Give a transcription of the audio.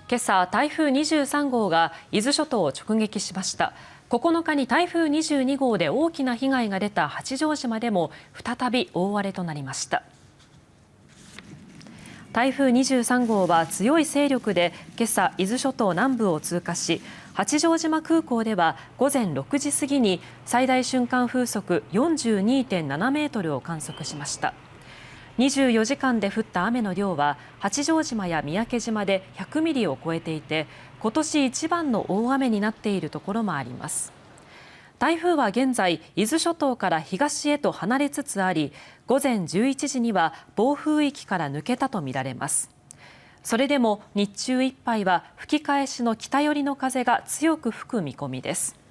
今朝、台風23号が伊豆諸島を直撃しました。9日に台風22号で大きな被害が出た八丈島でも再び大荒れとなりました。台風23号は強い勢力で今朝、伊豆諸島南部を通過し、八丈島空港では午前6時過ぎに最大瞬間風速 42.7 メートルを観測しました。24時間で降った雨の量は八丈島や三宅島で100ミリを超えていて、今年一番の大雨になっているところもあります。台風は現在、伊豆諸島から東へと離れつつあり、午前11時には暴風域から抜けたとみられます。それでも日中いっぱいは吹き返しの北寄りの風が強く吹く見込みです。